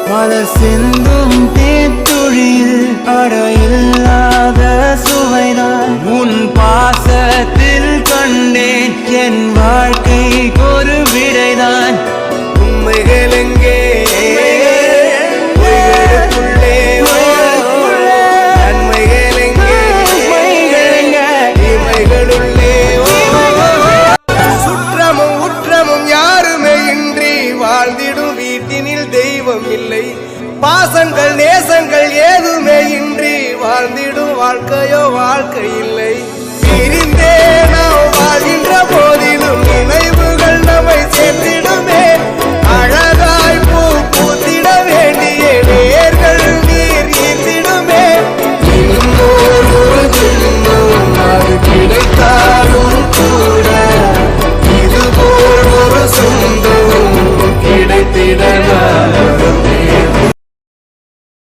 பல சிந்தும் தேத்துழியில் அடையில்லாத சுவைதான் உன் பாசத்தில் கண்டேன் என் வாழ்க்கை ஒரு விடைதான் உண்மைகள் எங்கே நன்மைகள் எங்கே இமைகளுள்ளே சுற்றமும் உற்றமும் யாருமே இன்றி வாழ்ந்திடும் வீட்டினில் தெய்வம் இல்லை பாசங்கள் நேசங்கள் ஏதுமே இன்றி வாழ்ந்திடும் வாழ்க்கையோ வாழ்க்கை இல்லை பிரிந்தே நாம் வாழ்கின்ற போதிலும் நினைவுகள் நம்மை சேர்த்திடுமே